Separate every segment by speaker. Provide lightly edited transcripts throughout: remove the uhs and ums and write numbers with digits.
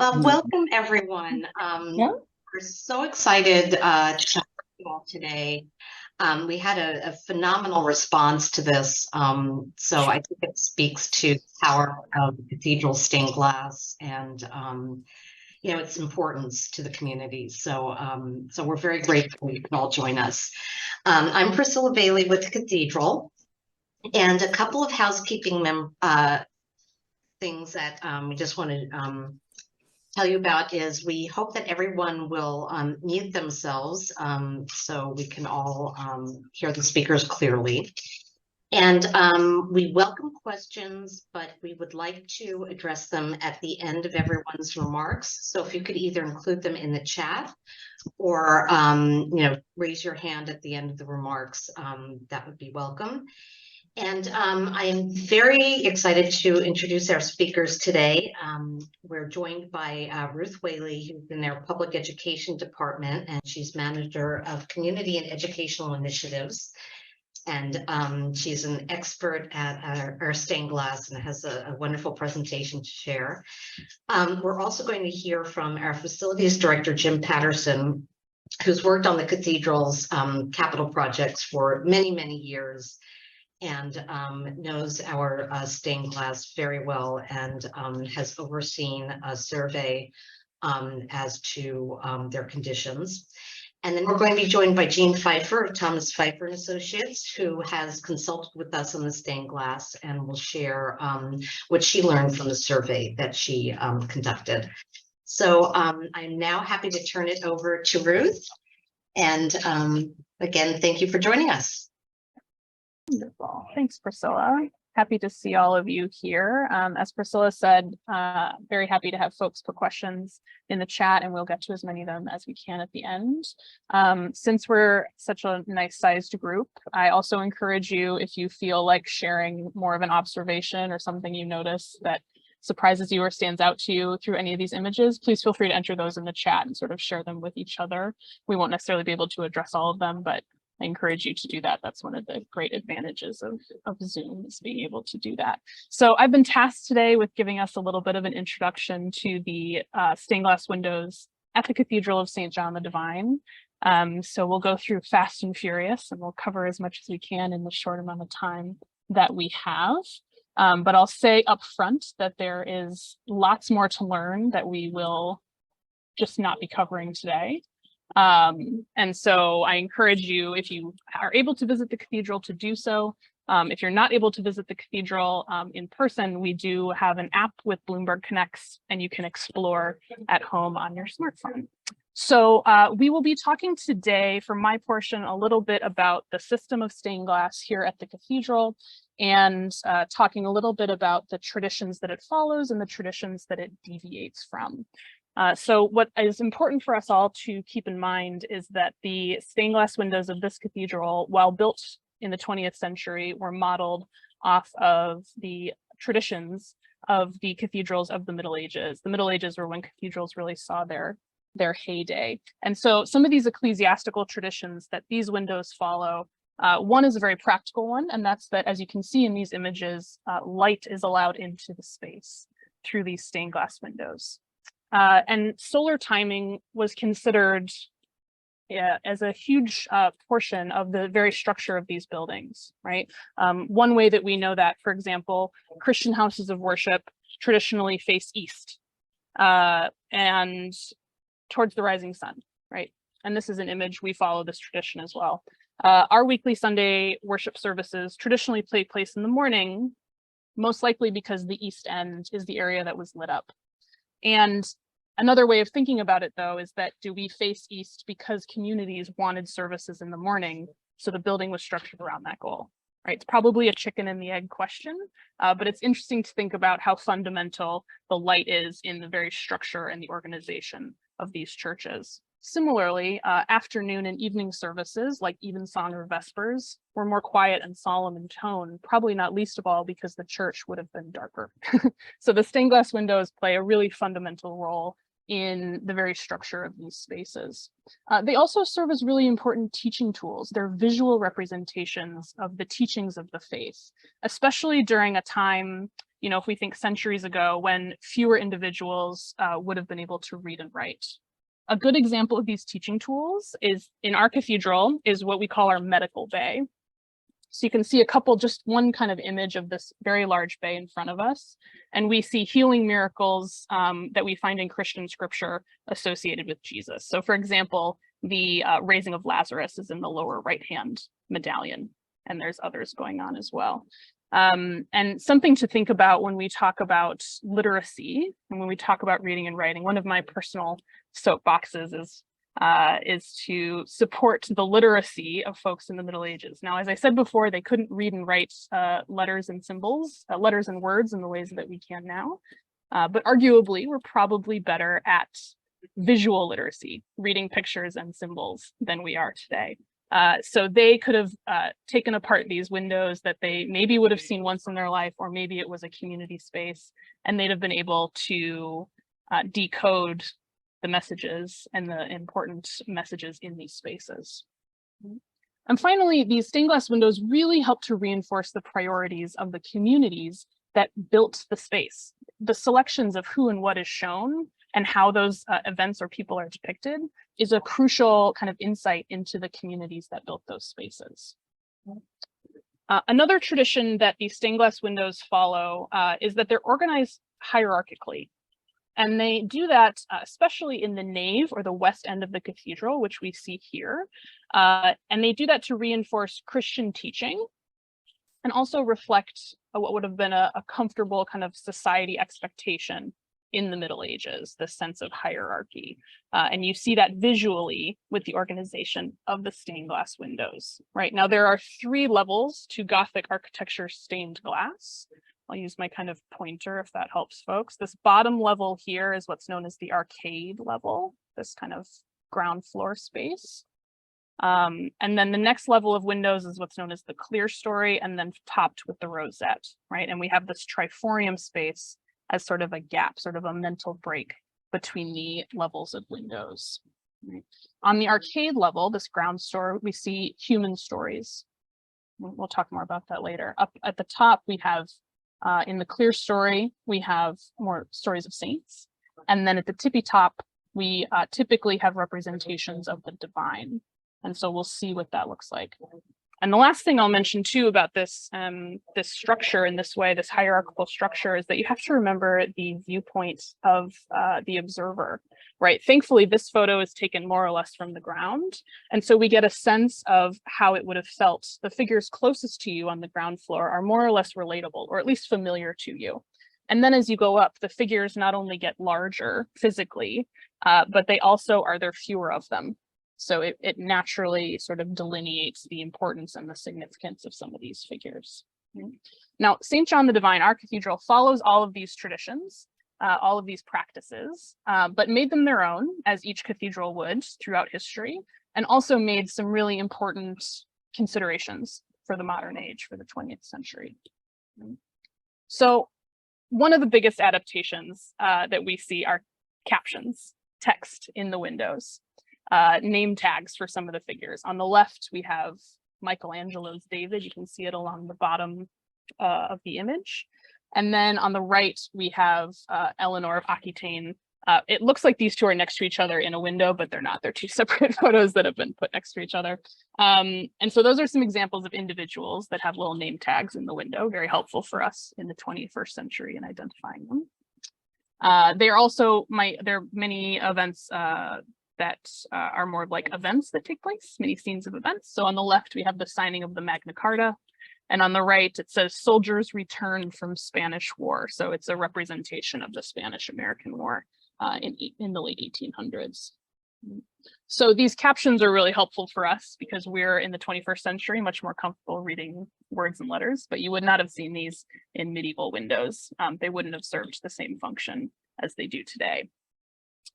Speaker 1: Welcome, everyone.
Speaker 2: Yeah.
Speaker 1: We're so excited to talk to you all today. We had a phenomenal response to this, so I think it speaks to the power of cathedral stained glass and its importance to the community. So we're very grateful you can all join us. I'm Priscilla Whaley with the Cathedral, and a couple of housekeeping things that we just want to tell you about is we hope that everyone will mute themselves so we can all hear the speakers clearly. And we welcome questions, but we would like to address them at the end of everyone's remarks. So if you could either include them in the chat or raise your hand at the end of the remarks, that would be welcome. And I am very excited to introduce our speakers today. We're joined by Ruth Whaley, who's in their public education department, and she's manager of community and educational initiatives. And she's an expert at our stained glass and has a wonderful presentation to share. We're also going to hear from our facilities director, Jim Patterson, who's worked on the cathedral's capital projects for many, many years, and knows our stained glass very well, and has overseen a survey as to their conditions. And then we're going to be joined by Jean Phifer of Thomas Phifer and Associates, who has consulted with us on the stained glass and will share what she learned from the survey that she conducted. So I'm now happy to turn it over to Ruth. And again, thank you for joining us.
Speaker 2: Wonderful. Thanks, Priscilla. Happy to see all of you here. As Priscilla said, very happy to have folks put questions in the chat, and we'll get to as many of them as we can at the end. Since we're such a nice sized group, I also encourage you, if you feel like sharing more of an observation or something you notice that surprises you or stands out to you through any of these images, please feel free to enter those in the chat and sort of share them with each other. We won't necessarily be able to address all of them, but I encourage you to do that. That's one of the great advantages of Zoom, is being able to do that. So I've been tasked today with giving us a little bit of an introduction to the stained glass windows at the Cathedral of St. John the Divine. So we'll go through fast and furious, and we'll cover as much as we can in the short amount of time that we have. But I'll say up front that there is lots more to learn that we will just not be covering today. And so I encourage you, if you are able to visit the cathedral, to do so. If you're not able to visit the cathedral in person, we do have an app with Bloomberg Connects, and you can explore at home on your smartphone. So we will be talking today, for my portion, a little bit about the system of stained glass here at the cathedral, and talking a little bit about the traditions that it follows and the traditions that it deviates from. So what is important for us all to keep in mind is that the stained glass windows of this cathedral, while built in the 20th century, were modeled off of the traditions of the cathedrals of the Middle Ages. The Middle Ages were when cathedrals really saw their heyday. And so some of these ecclesiastical traditions that these windows follow, one is a very practical one, and that's that, as you can see in these images, light is allowed into the space through these stained glass windows. And solar timing was considered as a huge portion of the very structure of these buildings, right? One way that we know that, for example, Christian houses of worship traditionally face east and towards the rising sun, right? And this is an image, we follow this tradition as well. Our weekly Sunday worship services traditionally take place in the morning, most likely because the east end is the area that was lit up. And another way of thinking about it, though, is that do we face east because communities wanted services in the morning, so the building was structured around that goal, right? It's probably a chicken and the egg question, but it's interesting to think about how fundamental the light is in the very structure and the organization of these churches. Similarly, afternoon and evening services like evensong or vespers were more quiet and solemn in tone, probably not least of all because the church would have been darker. So the stained glass windows play a really fundamental role in the very structure of these spaces. They also serve as really important teaching tools. They're visual representations of the teachings of the faith, especially during a time you know, if we think centuries ago when fewer individuals would have been able to read and write. A good example of these teaching tools is in our cathedral is what we call our medical bay. So you can see just one kind of image of this very large bay in front of us. And we see healing miracles that we find in Christian scripture associated with Jesus. So for example, the raising of Lazarus is in the lower right-hand medallion, and there's others going on as well. And something to think about when we talk about literacy and when we talk about reading and writing, one of my personal soapboxes is to support the literacy of folks in the Middle Ages. Now, as I said before, they couldn't read and write letters and symbols, letters and words in the ways that we can now. But arguably, we're probably better at visual literacy, reading pictures and symbols than we are today. So they could have taken apart these windows that they maybe would have seen once in their life, or maybe it was a community space, and they'd have been able to decode the messages and the important messages in these spaces. And finally, these stained glass windows really help to reinforce the priorities of the communities that built the space. The selections of who and what is shown and how those events or people are depicted is a crucial kind of insight into the communities that built those spaces. Another tradition that these stained glass windows follow is that they're organized hierarchically. And they do that especially in the nave or the west end of the cathedral, which we see here. And they do that to reinforce Christian teaching and also reflect what would have been a comfortable kind of society expectation in the Middle Ages, the sense of hierarchy. And you see that visually with the organization of the stained glass windows. Right now, there are 3 levels to Gothic architecture stained glass. I'll use my kind of pointer if that helps folks. This bottom level here is what's known as the arcade level, this kind of ground floor space. And then the next level of windows is what's known as the clear story, and then topped with the rosette, right? And we have this triforium space as sort of a gap, sort of a mental break between the levels of windows. Right? On the arcade level, this ground story, we see human stories. We'll talk more about that later. Up at the top, we have in the clear story, we have more stories of saints. And then at the tippy top, we typically have representations of the divine. And so we'll see what that looks like. And the last thing I'll mention too about this, this structure in this way, this hierarchical structure, is that you have to remember the viewpoint of the observer, right? Thankfully, this photo is taken more or less from the ground. And so we get a sense of how it would have felt. The figures closest to you on the ground floor are more or less relatable, or at least familiar to you. And then as you go up, the figures not only get larger physically, but they also there are fewer of them. So it naturally sort of delineates the importance and the significance of some of these figures. Now, St. John the Divine, our cathedral, follows all of these traditions, all of these practices, but made them their own, as each cathedral would throughout history, and also made some really important considerations for the modern age, for the 20th century. So one of the biggest adaptations that we see are captions, text in the windows. Name tags for some of the figures. On the left, we have Michelangelo's David. You can see it along the bottom of the image. And then on the right, we have Eleanor of Aquitaine. It looks like these two are next to each other in a window, but they're not. They're 2 separate photos that have been put next to each other. And so those are some examples of individuals that have little name tags in the window, very helpful for us in the 21st century in identifying them. There are many events that are more like events that take place, many scenes of events. So on the left, we have the signing of the Magna Carta. And on the right, it says soldiers returned from Spanish War. So it's a representation of the Spanish-American War in the late 1800s. So these captions are really helpful for us because we're in the 21st century, much more comfortable reading words and letters, but you would not have seen these in medieval windows. They wouldn't have served the same function as they do today.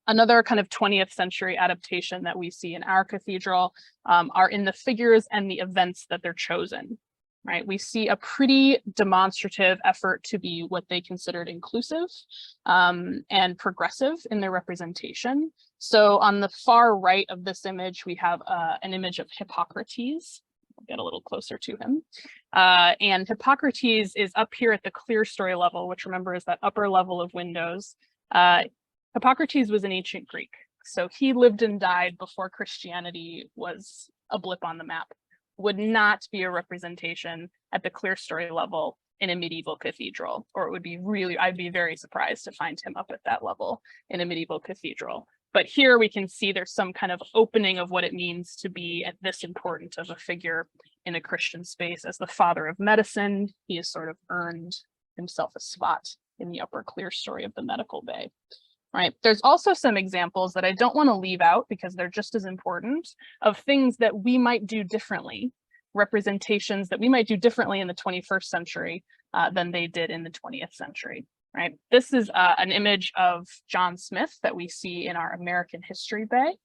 Speaker 2: Another kind of 20th century adaptation that we see in our cathedral are in the figures and the events that they're chosen, right? We see a pretty demonstrative effort to be what they considered inclusive and progressive in their representation. So on the far right of this image, we have an image of Hippocrates. We'll get a little closer to him. And Hippocrates is up here at the clerestory level, which remember is that upper level of windows. Hippocrates was an ancient Greek, so he lived and died before Christianity was a blip on the map. Would not be a representation at the clerestory level in a medieval cathedral, or it would be really, I'd be very surprised to find him up at that level in a medieval cathedral. But here we can see there's some kind of opening of what it means to be at this important of a figure in a Christian space. As the father of medicine, he has sort of earned himself a spot in the upper clerestory of the medical bay. Right. There's also some examples that I don't want to leave out because they're just as important of things that we might do differently, representations that we might do differently in the 21st century than they did in the 20th century. Right. This is an image of John Smith that we see in our American History Bay.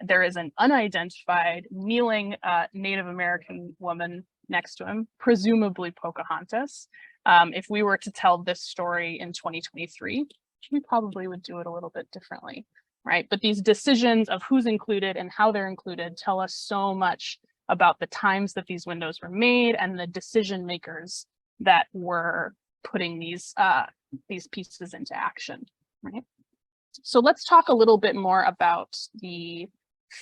Speaker 2: There is an unidentified kneeling Native American woman next to him, presumably Pocahontas. If we were to tell this story in 2023, we probably would do it a little bit differently, right? But these decisions of who's included and how they're included tell us so much about the times that these windows were made and the decision makers that were putting these pieces into action, right? So let's talk a little bit more about the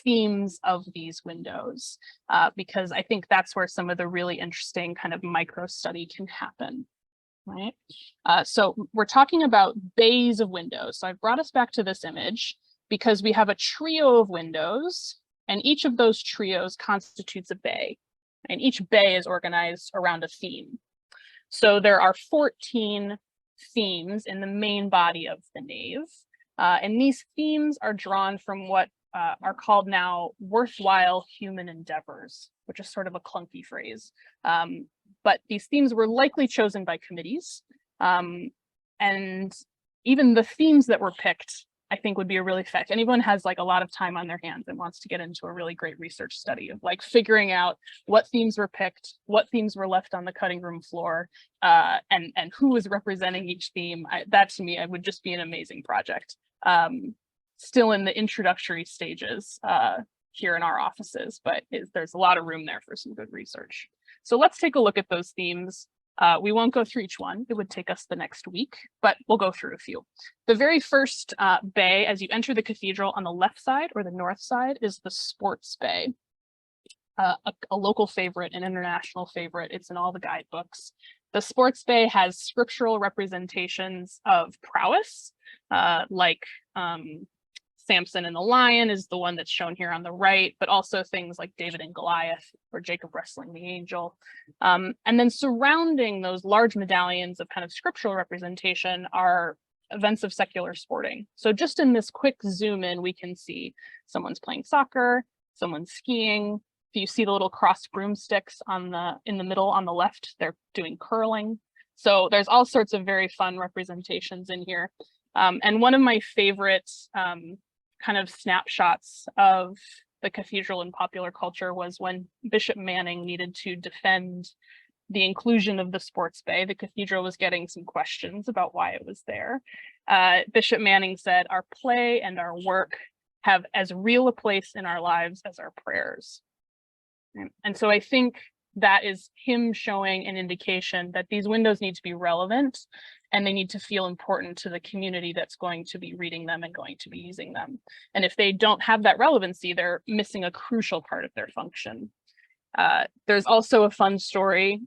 Speaker 2: themes of these windows, because I think that's where some of the really interesting kind of micro study can happen. Right. So we're talking about bays of windows. So I've brought us back to this image because we have a trio of windows and each of those trios constitutes a bay, and each bay is organized around a theme. So there are 14 themes in the main body of the nave. And these themes are drawn from what are called now worthwhile human endeavors, which is sort of a clunky phrase. But these themes were likely chosen by committees. And even the themes that were picked, I think would be a really if anyone has like a lot of time on their hands and wants to get into a really great research study of like figuring out what themes were picked, what themes were left on the cutting room floor, and who was representing each theme, that to me, would just be an amazing project. Still in the introductory stages here in our offices, but there's a lot of room there for some good research. So let's take a look at those themes. We won't go through each one. It would take us the next week, but we'll go through a few. The very first bay, as you enter the cathedral on the left side or the north side, is the sports bay. A local favorite, an international favorite. It's in all the guidebooks. The sports bay has scriptural representations of prowess, like Samson and the lion is the one that's shown here on the right, but also things like David and Goliath or Jacob wrestling the angel. And then surrounding those large medallions of kind of scriptural representation are events of secular sporting. So just in this quick zoom in, we can see someone's playing soccer, someone's skiing. If you see the little crossed broomsticks in the middle on the left, they're doing curling. So there's all sorts of very fun representations in here. And one of my favorite kind of snapshots of the cathedral in popular culture was when Bishop Manning needed to defend the inclusion of the sports bay. The cathedral was getting some questions about why it was there. Bishop Manning said, "Our play and our work have as real a place in our lives as our prayers." And so I think that is him showing an indication that these windows need to be relevant and they need to feel important to the community that's going to be reading them and going to be using them. And if they don't have that relevancy, they're missing a crucial part of their function. There's also a fun story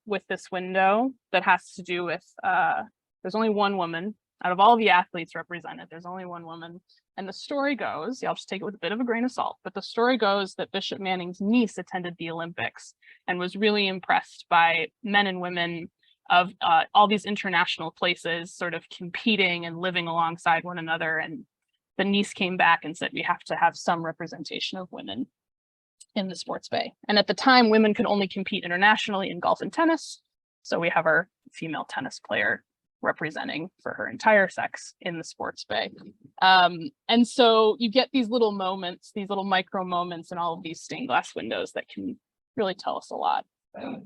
Speaker 2: with this window that has to do with, there's only one woman out of all the athletes represented, there's only one woman. And the story goes, I'll just take it with a bit of a grain of salt, but the story goes that Bishop Manning's niece attended the Olympics and was really impressed by men and women of all these international places sort of competing and living alongside one another. And the niece came back and said, we have to have some representation of women in the sports bay. And at the time, women could only compete internationally in golf and tennis. So we have our female tennis player representing for her entire sex in the sports bay. And so you get these little moments, these little micro moments in all of these stained glass windows that can really tell us a lot. So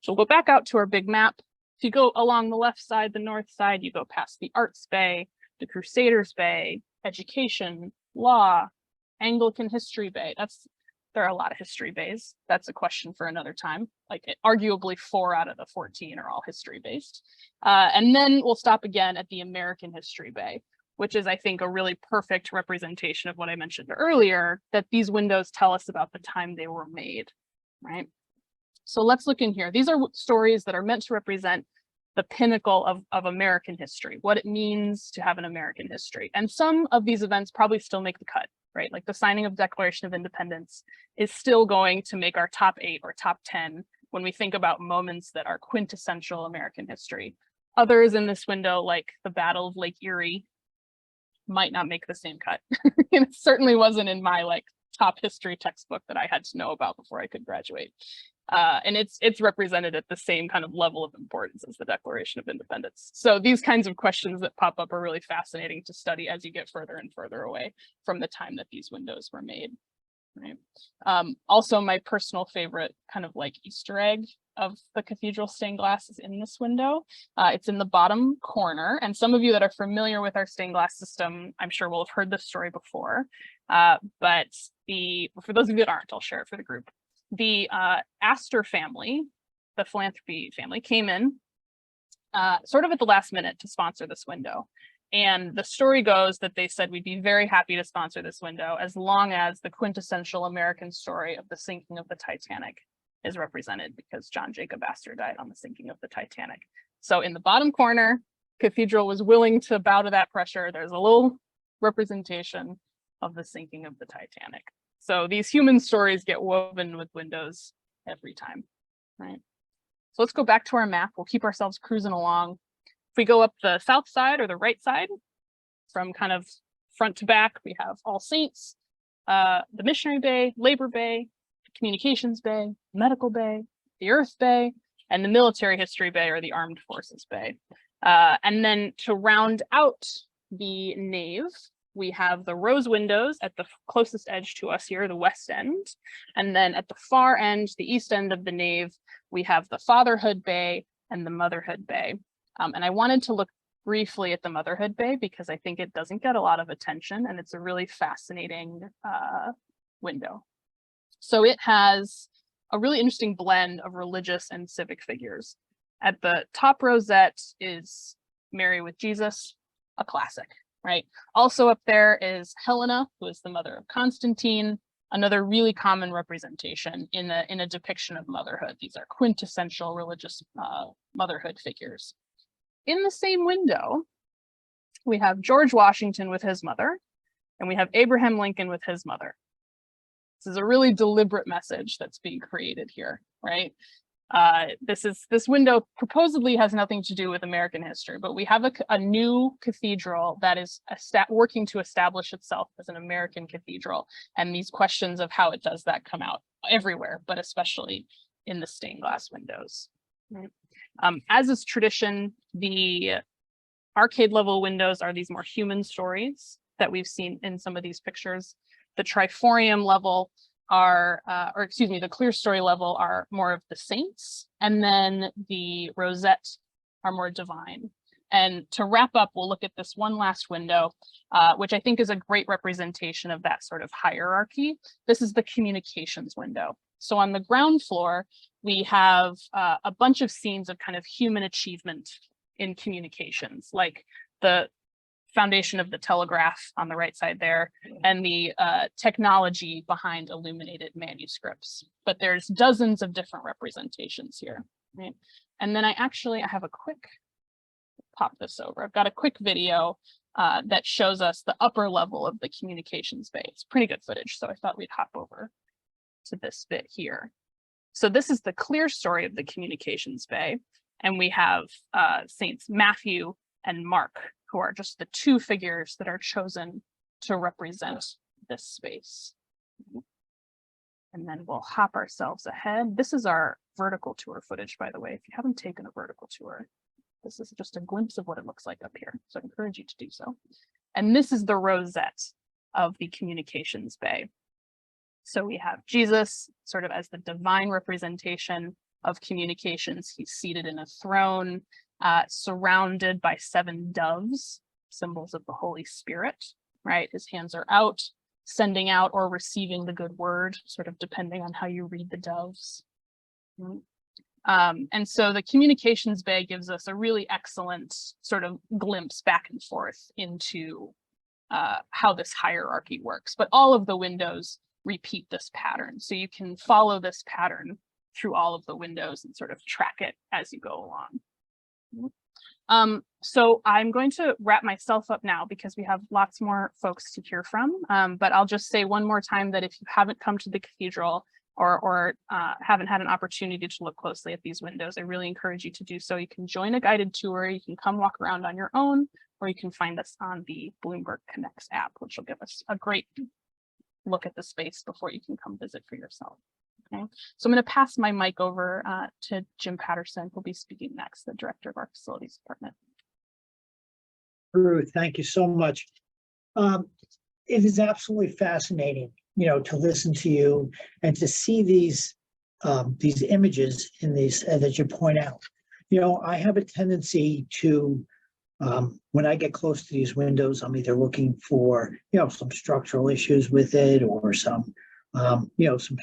Speaker 2: we'll go back out to our big map. If you go along the left side, the north side, you go past the Arts Bay, the Crusaders Bay, Education, Law, Anglican History Bay. That's there are a lot of history bays. That's a question for another time. Like arguably 4 out of the 14 are all history based. And then we'll stop again at the American history bay, which is, I think, a really perfect representation of what I mentioned earlier, that these windows tell us about the time they were made, right? So let's look in here. These are stories that are meant to represent the pinnacle of American history, what it means to have an American history. And some of these events probably still make the cut, right? Like the signing of the Declaration of Independence is still going to make our top 8 or top 10 when we think about moments that are quintessential American history. Others in this window, like the Battle of Lake Erie, might not make the same cut. And it certainly wasn't in my like top history textbook that I had to know about before I could graduate. And it's represented at the same kind of level of importance as the Declaration of Independence. So these kinds of questions that pop up are really fascinating to study as you get further and further away from the time that these windows were made. Right. Also, my personal favorite kind of like Easter egg of the cathedral stained glass is in this window. It's in the bottom corner, and some of you that are familiar with our stained glass system, I'm sure will have heard this story before. But for those of you that aren't, I'll share it for the group. The Astor family, the philanthropy family, came in sort of at the last minute to sponsor this window. And the story goes that they said, we'd be very happy to sponsor this window as long as the quintessential American story of the sinking of the Titanic is represented, because John Jacob Astor died on the sinking of the Titanic. So in the bottom corner, Cathedral was willing to bow to that pressure. There's a little representation of the sinking of the Titanic. So these human stories get woven with windows every time, right? So let's go back to our map. We'll keep ourselves cruising along. If we go up the south side or the right side, from kind of front to back, we have All Saints, the Missionary Bay, Labor Bay, Communications Bay, Medical Bay, the Earth Bay, and the Military History Bay, or the Armed Forces Bay. And then to round out the nave, we have the rose windows at the closest edge to us here, the west end. And then at the far end, the east end of the nave, we have the Fatherhood Bay and the Motherhood Bay. And I wanted to look briefly at the Motherhood Bay because I think it doesn't get a lot of attention, and it's a really fascinating window. So it has a really interesting blend of religious and civic figures. At the top rosette is Mary with Jesus, a classic, right? Also up there is Helena, who is the mother of Constantine, another really common representation in a depiction of motherhood. These are quintessential religious motherhood figures. In the same window, we have George Washington with his mother, and we have Abraham Lincoln with his mother. This is a really deliberate message that's being created here, right? This window supposedly has nothing to do with American history, but we have a new cathedral that is working to establish itself as an American cathedral. And these questions of how it does that come out everywhere, but especially in the stained glass windows. Right? As is tradition, the arcade level windows are these more human stories that we've seen in some of these pictures. The triforium level are, the clear story level are more of the saints, and then the rosette are more divine. And to wrap up, we'll look at this one last window, which I think is a great representation of that sort of hierarchy. This is the communications window. So on the ground floor, we have a bunch of scenes of kind of human achievement in communications, like the foundation of the telegraph on the right side there, and the technology behind illuminated manuscripts. But there's dozens of different representations here, right? And then I have a quick, pop this over. I've got a quick video that shows us the upper level of the communications bay. It's pretty good footage, so I thought we'd hop over to this bit here. So this is the clear story of the communications bay, and we have Saints Matthew and Mark, who are just the two figures that are chosen to represent this space. And then we'll hop ourselves ahead. This is our vertical tour footage, by the way. If you haven't taken a vertical tour, this is just a glimpse of what it looks like up here. So I encourage you to do so. And this is the rosette of the communications bay. So we have Jesus sort of as the divine representation of communications. He's seated in a throne, surrounded by 7 doves, symbols of the Holy Spirit, right? His hands are out, sending out or receiving the good word, sort of depending on how you read the doves. And so the communications bay gives us a really excellent sort of glimpse back and forth into how this hierarchy works. But all of the windows repeat this pattern. So you can follow this pattern through all of the windows and sort of track it as you go along. So I'm going to wrap myself up now because we have lots more folks to hear from. But I'll just say one more time that if you haven't come to the cathedral or haven't had an opportunity to look closely at these windows, I really encourage you to do so. You can join a guided tour, you can come walk around on your own, or you can find us on the Bloomberg Connects app, which will give us a great look at the space before you can come visit for yourself. Okay, so I'm going to pass my mic over to Jim Patterson, who'll be speaking next, the director of our facilities department.
Speaker 3: Ruth, thank you so much. It is absolutely fascinating, to listen to you and to see these images in these that you point out. I have a tendency to, when I get close to these windows, I'm either looking for, some structural issues with it or some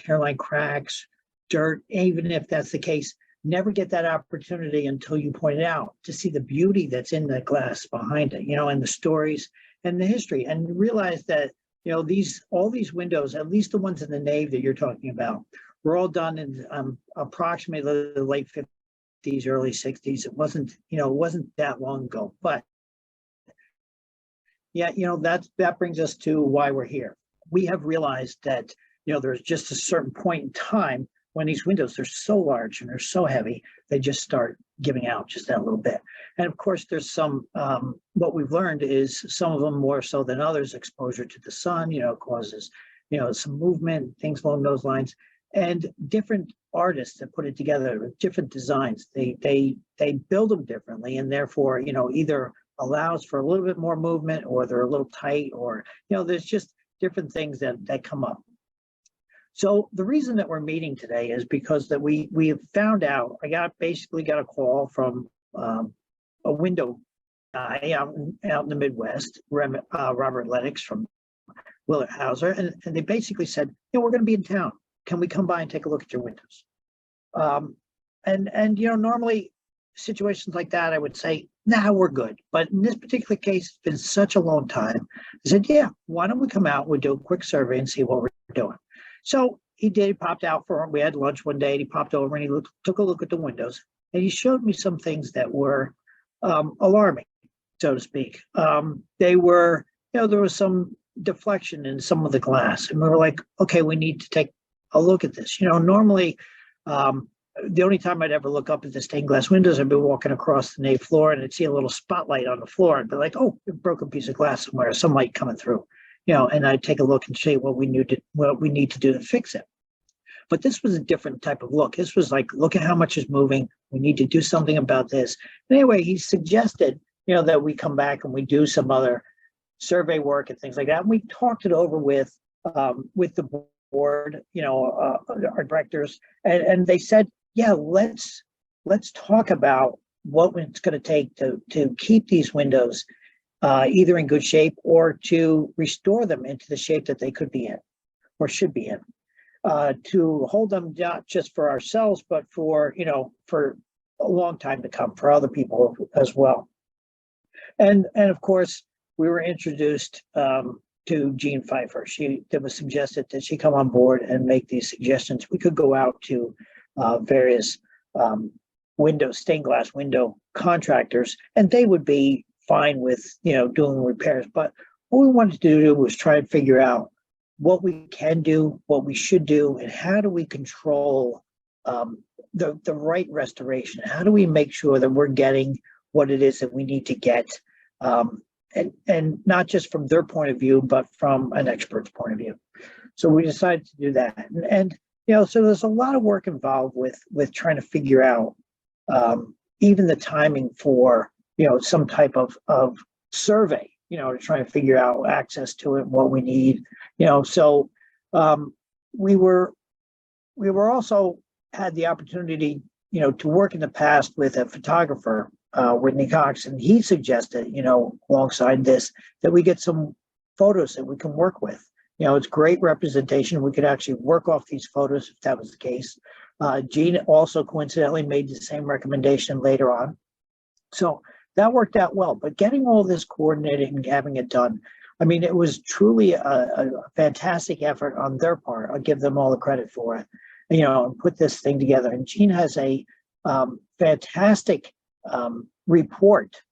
Speaker 3: hairline cracks, dirt. Even if that's the case, never get that opportunity until you point it out to see the beauty that's in the glass behind it, and the stories and the history, and realize that, all these windows, at least the ones in the nave that you're talking about, were all done in approximately the late 50s, early 60s. It wasn't that long ago, but yeah, that brings us to why we're here. We have realized that, there's just a certain point in time when these windows, they're so large and they're so heavy, they just start giving out just that little bit. And of course, there's some, what we've learned is some of them more so than others, exposure to the sun, causes, some movement, things along those lines. And different artists that put it together with different designs, they build them differently, and therefore, either allows for a little bit more movement, or they're a little tight, or, there's just different things that come up. So the reason that we're meeting today is because that we have found out, I basically got a call from a window guy out in the Midwest, Robert Lennox from Willett Hauser, and they basically said, we're going to be in town. Can we come by and take a look at your windows? And normally situations like that, I would say, nah, we're good. But in this particular case, it's been such a long time. I said, yeah, why don't we come out? We'll do a quick survey and see what we're doing. So he did. He popped out for him. We had lunch one day, and he popped over and he took a look at the windows, and he showed me some things that were alarming, so to speak. They were, there was some deflection in some of the glass, and we were like, okay, we need to take a look at this. Normally, the only time I'd ever look up at the stained glass windows, I'd be walking across the nave floor and I'd see a little spotlight on the floor and be like, oh, a broken piece of glass somewhere, some light coming through. And I'd take a look and see what we need to do to fix it. But this was a different type of look. This was like, look at how much is moving. We need to do something about this. And anyway, he suggested, that we come back and we do some other survey work and things like that. And we talked it over with the board, our directors, and they said, yeah, let's talk about what it's going to take to keep these windows either in good shape or to restore them into the shape that they could be in or should be in, to hold them not just for ourselves, but for a long time to come, for other people as well. And of course, we were introduced to Jean Phifer. It was suggested that she come on board and make these suggestions. We could go out to various stained glass window contractors, and they would be fine with doing repairs. But what we wanted to do was try and figure out what we can do, what we should do, and how do we control the right restoration? How do we make sure that we're getting what it is that we need to get, and not just from their point of view, but from an expert's point of view. So we decided to do that, and so there's a lot of work involved with trying to figure out even the timing for some type of survey, to try and figure out access to it, what we need, So we were also had the opportunity, to work in the past with a photographer, Whitney Cox, and he suggested, alongside this, that we get some photos that we can work with, It's great representation. We could actually work off these photos if that was the case. Jean also coincidentally made the same recommendation later on. So that worked out well, but getting all this coordinated and having it done, I mean, it was truly a fantastic effort on their part. I'll give them all the credit for it, and put this thing together. And Jean has a fantastic report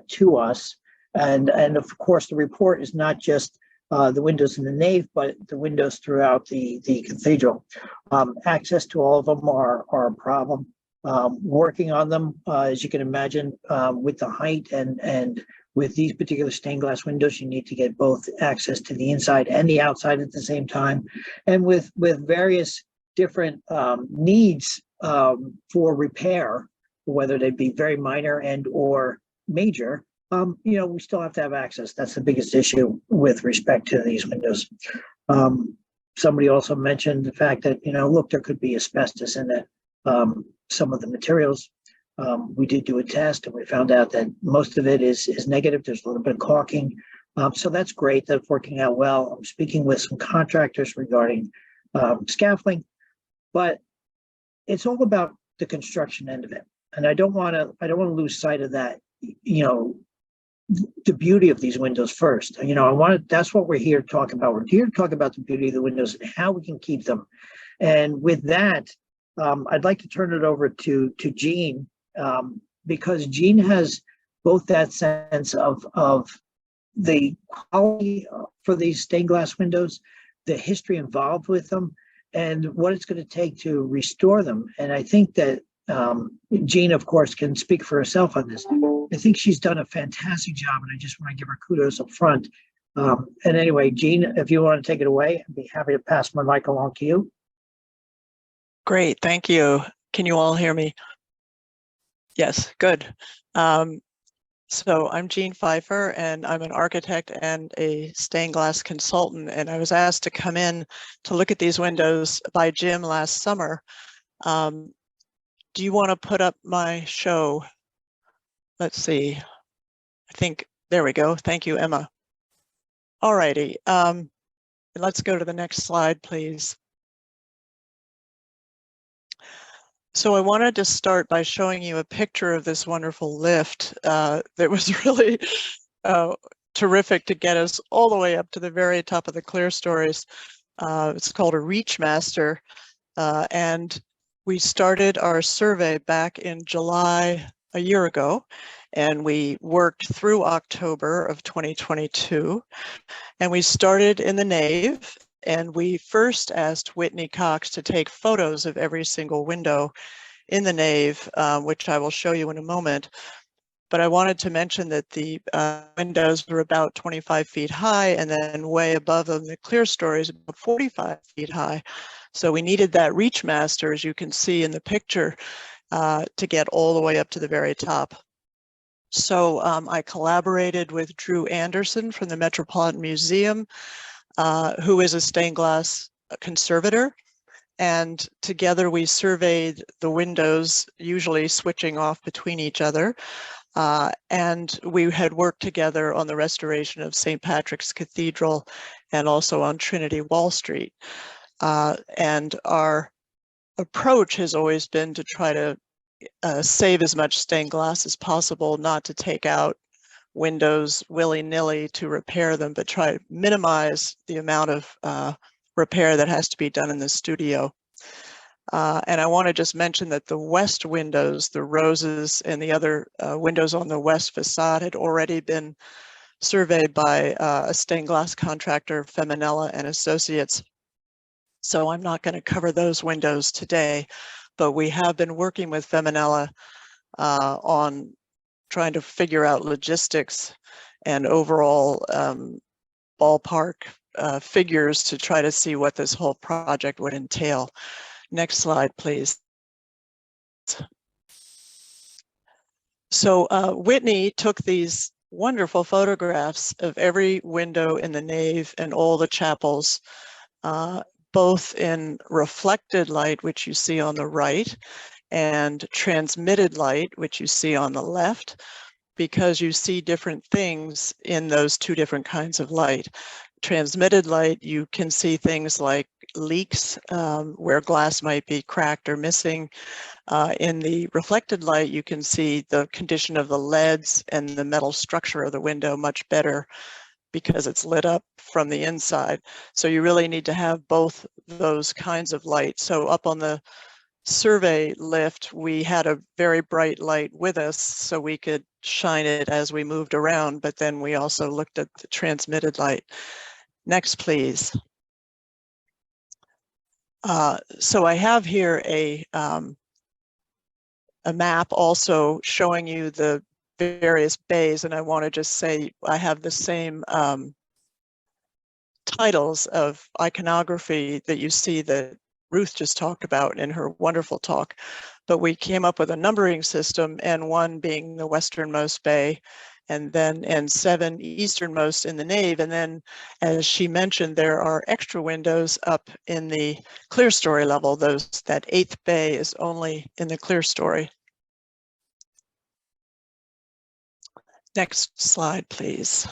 Speaker 3: to us. And of course, the report is not just the windows in the nave, but the windows throughout the cathedral. Access to all of them are a problem. Working on them, as you can imagine, with the height and with these particular stained glass windows, you need to get both access to the inside and the outside at the same time. And with various different needs for repair, whether they be very minor and or major, we still have to have access. That's the biggest issue with respect to these windows. Somebody also mentioned the fact that, look, there could be asbestos in it. Some of the materials, we did do a test and we found out that most of it is negative. There's a little bit of caulking. So that's great. That's working out well. I'm speaking with some contractors regarding scaffolding, but it's all about the construction end of it. And I don't want to lose sight of that, the beauty of these windows first. That's what we're here to talk about. We're here to talk about the beauty of the windows and how we can keep them. And with that, I'd like to turn it over to Jean, because Jean has both that sense of the quality for these stained glass windows, the history involved with them, and what it's going to take to restore them. And I think that Jean, of course, can speak for herself on this. I think she's done a fantastic job, and I just want to give her kudos up front. And anyway, Jean, if you want to take it away, I'd be happy to pass my mic along to you.
Speaker 4: Great, thank you. Can you all hear me? Yes, good. So I'm Jean Phifer, and I'm an architect and a stained glass consultant, and I was asked to come in to look at these windows by Jim last summer. Do you want to put up my show? Let's see. I think, there we go. Thank you, Emma. All righty. Let's go to the next slide, please. So I wanted to start by showing you a picture of this wonderful lift that was really terrific to get us all the way up to the very top of the clear stories. It's called a Reachmaster, and we started our survey back in July a year ago, and we worked through October of 2022, and we started in the nave. And we first asked Whitney Cox to take photos of every single window in the nave, which I will show you in a moment. But I wanted to mention that the windows were about 25 feet high, and then way above them, the clear story is about 45 feet high. So we needed that Reachmaster, as you can see in the picture, to get all the way up to the very top. So I collaborated with Drew Anderson from the Metropolitan Museum, who is a stained glass conservator, and together we surveyed the windows, usually switching off between each other, and we had worked together on the restoration of St. Patrick's Cathedral and also on Trinity Wall Street. And our approach has always been to try to save as much stained glass as possible, not to take out windows willy-nilly to repair them, but try to minimize the amount of repair that has to be done in the studio. And I want to just mention that the west windows, the roses and the other windows on the west facade had already been surveyed by a stained glass contractor, Feminella and Associates. So I'm not going to cover those windows today, but we have been working with Feminella on trying to figure out logistics and overall ballpark figures to try to see what this whole project would entail. Next slide, please. So Whitney took these wonderful photographs of every window in the nave and all the chapels, both in reflected light, which you see on the right, and transmitted light, which you see on the left, because you see different things in those two different kinds of light. transmitted light, you can see things like leaks where glass might be cracked or missing. In the reflected light, you can see the condition of the leads and the metal structure of the window much better because it's lit up from the inside. So you really need to have both those kinds of light. So up on the survey lift, we had a very bright light with us so we could shine it as we moved around, but then we also looked at the transmitted light. Next, please. So I have here a map also showing you the various bays, and I want to just say I have the same titles of iconography that you see that Ruth just talked about in her wonderful talk, but we came up with a numbering system, N1 being the westernmost bay, and then N7 easternmost in the nave. And then, as she mentioned, there are extra windows up in the clear story level. That 8th bay is only in the clear story. Next slide, please.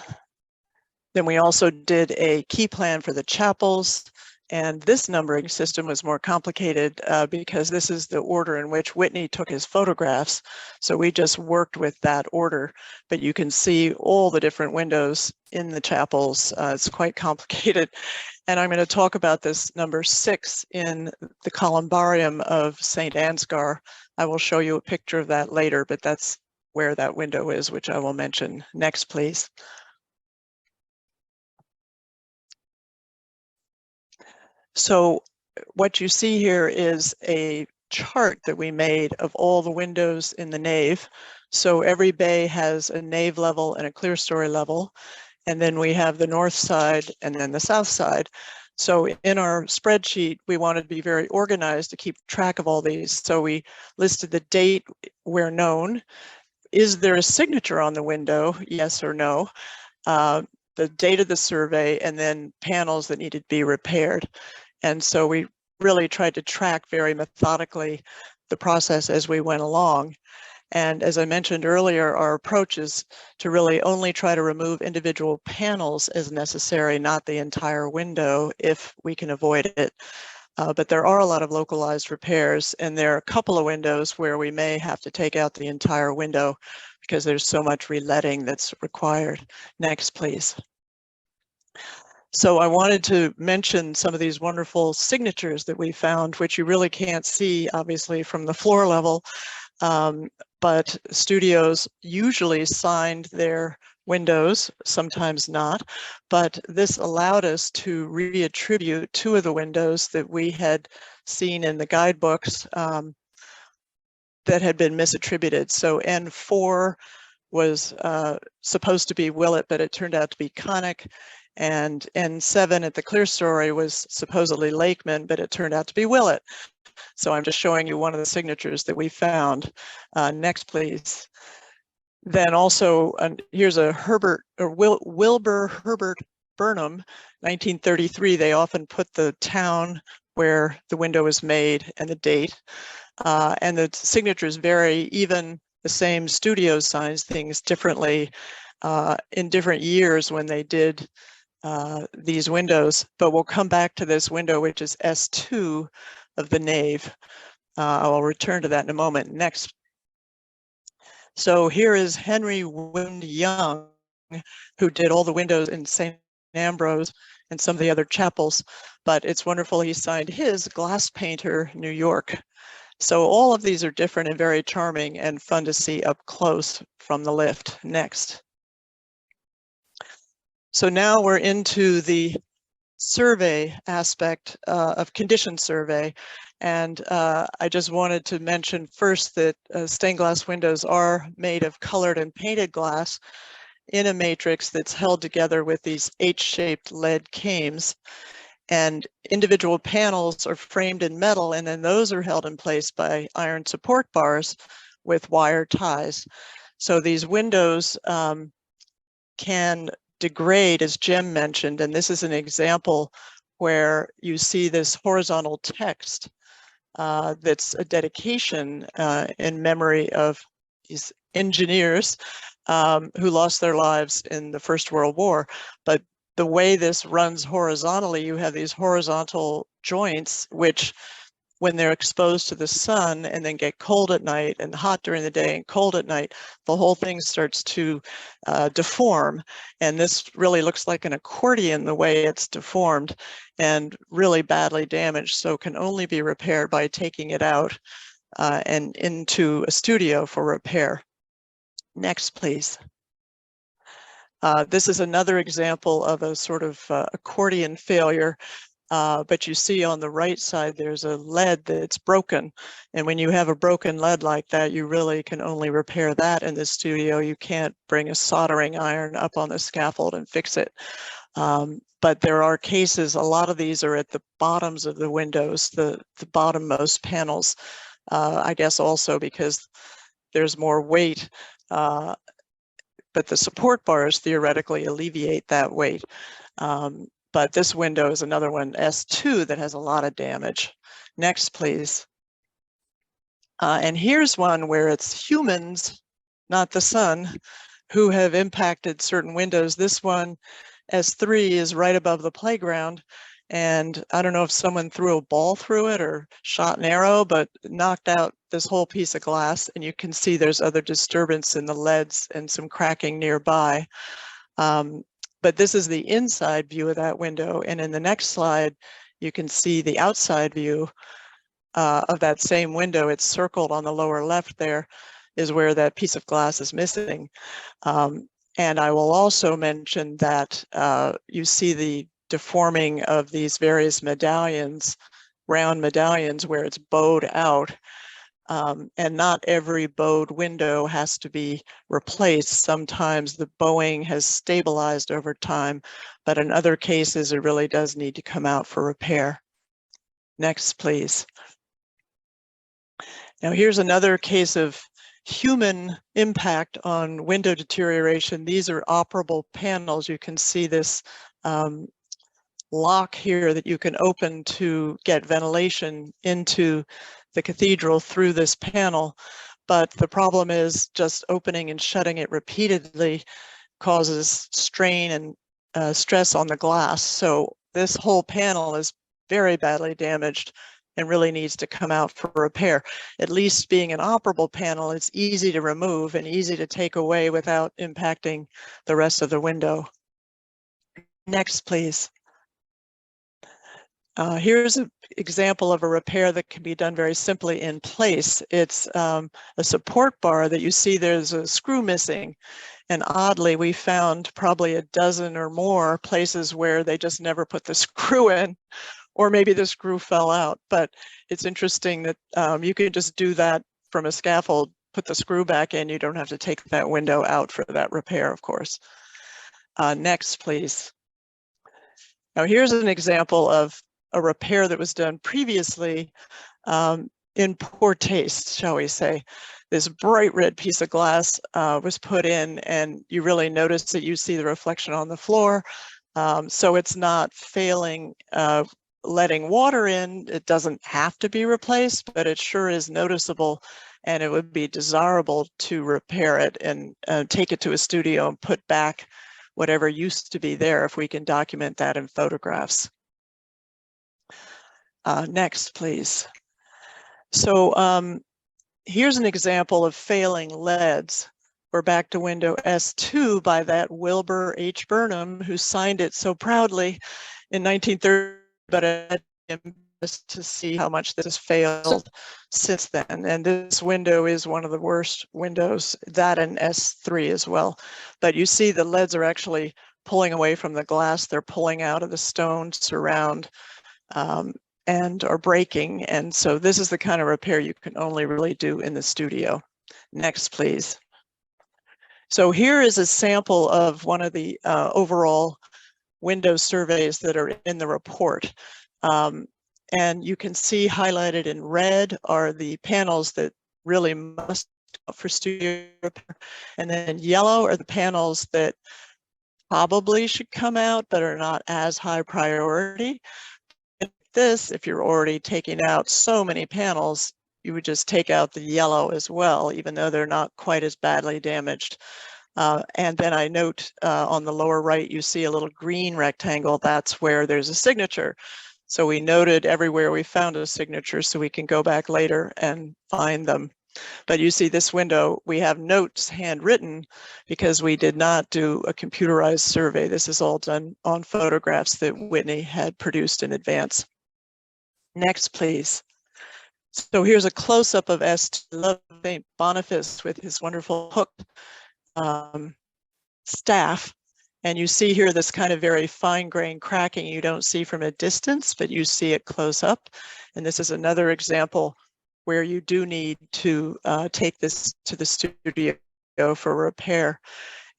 Speaker 4: Then we also did a key plan for the chapels, and this numbering system was more complicated because this is the order in which Whitney took his photographs. So we just worked with that order, but you can see all the different windows in the chapels. It's quite complicated. And I'm going to talk about this number 6 in the columbarium of St. Ansgar. I will show you a picture of that later, but that's where that window is, which I will mention. Next, please. So what you see here is a chart that we made of all the windows in the nave. So every bay has a nave level and a clear story level. And then we have the north side and then the south side. So in our spreadsheet, we wanted to be very organized to keep track of all these. So we listed the date where known. Is there a signature on the window? Yes or no. The date of the survey, and then panels that needed to be repaired. And so we really tried to track very methodically the process as we went along. And as I mentioned earlier, our approach is to really only try to remove individual panels as necessary, not the entire window if we can avoid it. But there are a lot of localized repairs, and there are a couple of windows where we may have to take out the entire window because there's so much reletting that's required. Next, please. So I wanted to mention some of these wonderful signatures that we found, which you really can't see, obviously, from the floor level. But studios usually signed their windows, sometimes not. But this allowed us to reattribute 2 of the windows that we had seen in the guidebooks that had been misattributed. So N4 was supposed to be Willett, but it turned out to be Connick. And N7 at the clear story was supposedly Lakeman, but it turned out to be Willett. So I'm just showing you one of the signatures that we found. Next, please. Then also, here's a Wilbur Herbert Burnham, 1933. They often put the town where the window was made and the date. And the signatures vary. Even the same studio signs things differently in different years when they did these windows. But we'll come back to this window, which is S2 of the nave. I'll return to that in a moment. Next. So here is Henry Wind Young, who did all the windows in St. Ambrose and some of the other chapels. But it's wonderful he signed his Glass Painter, New York. So all of these are different and very charming and fun to see up close from the lift. Next. So now we're into the survey aspect of condition survey. And I just wanted to mention first that stained glass windows are made of colored and painted glass in a matrix that's held together with these H-shaped lead cames. And individual panels are framed in metal, and then those are held in place by iron support bars with wire ties. So these windows can degrade, as Jim mentioned, and this is an example where you see this horizontal text that's a dedication in memory of these engineers who lost their lives in the First World War. But the way this runs horizontally, you have these horizontal joints, which when they're exposed to the sun and then get cold at night and hot during the day and cold at night, the whole thing starts to deform. And this really looks like an accordion the way it's deformed and really badly damaged. So can only be repaired by taking it out and into a studio for repair. Next, please. This is another example of a sort of accordion failure. But you see on the right side, there's a lead that's broken. And when you have a broken lead like that, you really can only repair that in the studio. You can't bring a soldering iron up on the scaffold and fix it. But there are cases, a lot of these are at the bottoms of the windows, the bottommost panels, I guess also because there's more weight, but the support bars theoretically alleviate that weight. But this window is another one, S2, that has a lot of damage. Next, please. And here's one where it's humans, not the sun, who have impacted certain windows. This one, S3, is right above the playground. And I don't know if someone threw a ball through it or shot an arrow, but knocked out this whole piece of glass. And you can see there's other disturbance in the leads and some cracking nearby. But this is the inside view of that window. And in the next slide, you can see the outside view of that same window. It's circled on the lower left there is where that piece of glass is missing. And I will also mention that you see the deforming of these various medallions, round medallions where it's bowed out. And not every bowed window has to be replaced. Sometimes the bowing has stabilized over time, but in other cases, it really does need to come out for repair. Next, please. Now, here's another case of human impact on window deterioration. These are operable panels. You can see this lock here that you can open to get ventilation into the cathedral through this panel, but the problem is just opening and shutting it repeatedly causes strain and stress on the glass. So this whole panel is very badly damaged and really needs to come out for repair. At least being an operable panel, it's easy to remove and easy to take away without impacting the rest of the window. Next, please. Here's an example of a repair that can be done very simply in place. It's a support bar that you see there's a screw missing. And oddly, we found probably a dozen or more places where they just never put the screw in, or maybe the screw fell out. But it's interesting that you can just do that from a scaffold, put the screw back in. You don't have to take that window out for that repair, of course. Next, please. Now, here's an example of a repair that was done previously in poor taste, shall we say. This bright red piece of glass was put in, and you really notice that you see the reflection on the floor. So it's not failing, letting water in. It doesn't have to be replaced, but it sure is noticeable, and it would be desirable to repair it and take it to a studio and put back whatever used to be there if we can document that in photographs. Next, please. So here's an example of failing leads. We're back to window S2 by that Wilbur H. Burnham, who signed it so proudly in 1930, but I had to see how much this has failed since then. And this window is one of the worst windows, that and S3 as well. But you see the leads are actually pulling away from the glass. They're pulling out of the stone surround. And are breaking. And so this is the kind of repair you can only really do in the studio. Next, please. So here is a sample of one of the overall window surveys that are in the report. And you can see highlighted in red are the panels that really must go for studio repair. And then yellow are the panels that probably should come out, but are not as high priority. This, if you're already taking out so many panels, you would just take out the yellow as well, even though they're not quite as badly damaged. And then I note on the lower right, you see a little green rectangle. That's where there's a signature. So we noted everywhere we found a signature so we can go back later and find them. But you see this window, we have notes handwritten because we did not do a computerized survey. This is all done on photographs that Whitney had produced in advance. Next, please. So here's a close-up of St. Boniface with his wonderful hooked staff. And you see here this kind of very fine-grained cracking you don't see from a distance, but you see it close up. And this is another example where you do need to take this to the studio for repair.